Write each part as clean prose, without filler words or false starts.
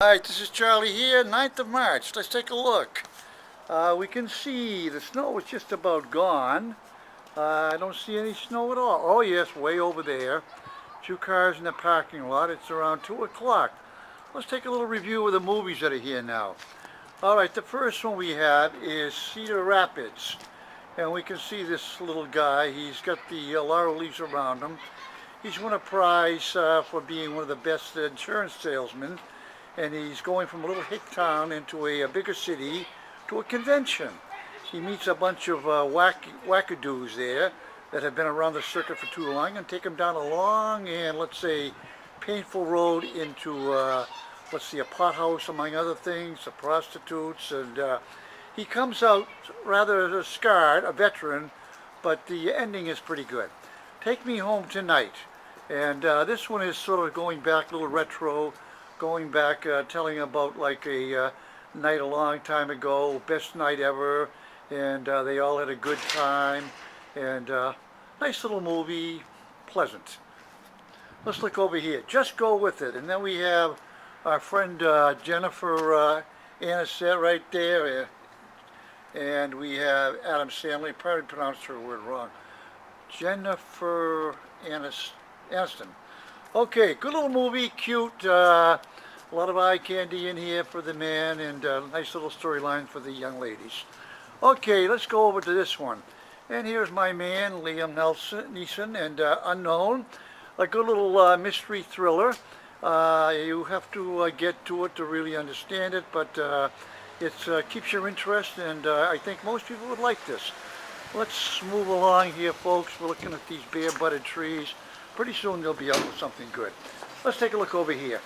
Alright, this is Charlie here, 9th of March. Let's take a look. We can see the snow is just about gone. I don't see any snow at all. Oh yes, way over there. Two cars in the parking lot. It's around 2 o'clock. Let's take a little review of the movies that are here now. Alright, the first one we have is Cedar Rapids. And we can see this little guy. He's got the laurel leaves around him. He's won a prize for being one of the best insurance salesmen. And he's going from a little hick town into a bigger city to a convention. He meets a bunch of wackadoos there that have been around the circuit for too long and take him down a long and, let's say, painful road into, let's see, a pothouse, among other things, the prostitutes, and he comes out rather scarred, a veteran, but the ending is pretty good. Take Me Home Tonight. And this one is sort of going back a little retro, going back, telling about like a night a long time ago, best night ever, and they all had a good time, and nice little movie, pleasant. Let's look over here. Just Go With It. And then we have our friend Jennifer Aniston right there, and we have Adam Sandler. Probably pronounced her word wrong. Jennifer Aniston. Okay, good little movie, cute, a lot of eye candy in here for the man, and nice little storyline for the young ladies. Okay, let's go over to this one. And here's my man, Liam Neeson, and Unknown. A good little mystery thriller. You have to get to it to really understand it, but it keeps your interest, and I think most people would like this. Let's move along here, folks. We're looking at these bare-butted trees. Pretty soon they'll be out with something good. Let's take a look over here.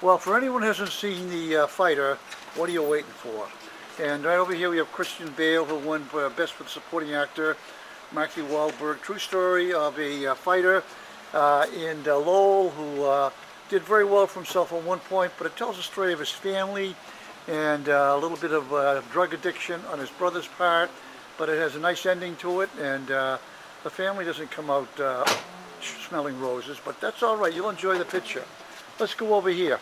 Well, for anyone who hasn't seen The Fighter, what are you waiting for? And right over here we have Christian Bale, who won Best for the Supporting Actor. Marky Wahlberg, true story of a fighter in Lowell who did very well for himself at one point, but it tells the story of his family and a little bit of drug addiction on his brother's part, but it has a nice ending to it, and the family doesn't come out smelling roses, but that's all right. You'll enjoy the picture. Let's go over here.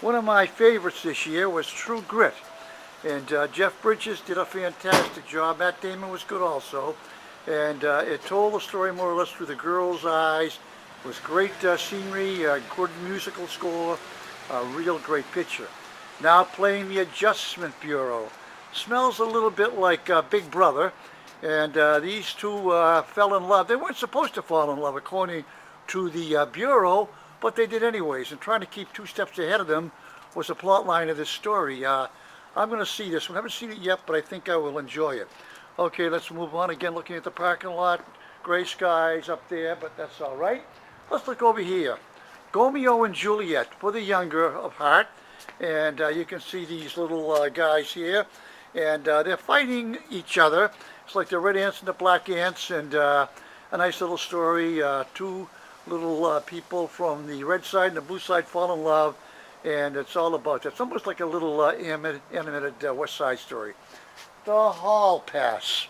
One of my favorites this year was True Grit, and Jeff Bridges did a fantastic job. Matt Damon was good also, and it told the story more or less through the girl's eyes. It was great scenery, good musical score, a real great picture. Now playing The Adjustment Bureau. Smells a little bit like Big Brother. And these two fell in love. They weren't supposed to fall in love according to the Bureau, but they did anyways. And trying to keep 2 steps ahead of them was the plot line of this story. I'm going to see this one. I haven't seen it yet, but I think I will enjoy it. Okay, let's move on. Again, looking at the parking lot. Gray skies up there, but that's all right. Let's look over here. Romeo and Juliet for the younger of heart. And you can see these little guys here. And they're fighting each other. It's like the red ants and the black ants, and a nice little story. 2 little people from the red side and the blue side fall in love, and it's all about that. It's almost like a little animated West Side Story. The Hall Pass.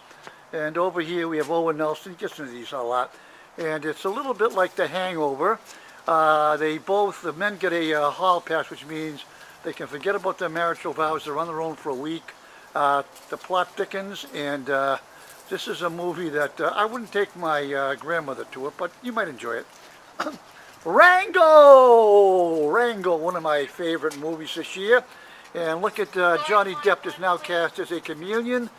And over here we have Owen Nelson. He gets into these a lot. And it's a little bit like The Hangover. The men get a Hall Pass, which means they can forget about their marital vows. They're on their own for a week. The plot thickens, and this is a movie that I wouldn't take my grandmother to it, but you might enjoy it. Rango! Rango, one of my favorite movies this year. And look at Johnny Depp is now cast as a communion,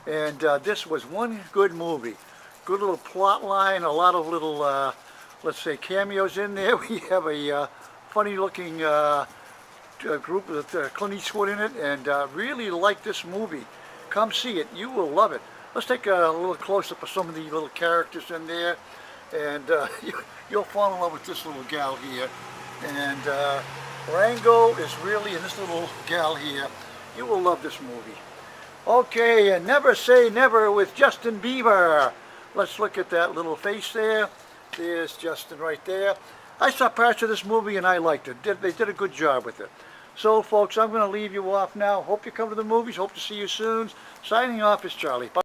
and this was one good movie. Good little plot line, a lot of little, let's say, cameos in there. We have a funny-looking group with Clint Eastwood in it, and really like this movie. Come see it. You will love it. Let's take a little close-up of some of the little characters in there, and you'll fall in love with this little gal here. And Rango is really, and this little gal here, you will love this movie. Okay, and Never Say Never with Justin Bieber. Let's look at that little face there. There's Justin right there. I saw parts of this movie and I liked it. They did a good job with it. So, folks, I'm going to leave you off now. Hope you come to the movies. Hope to see you soon. Signing off is Charlie. Bye.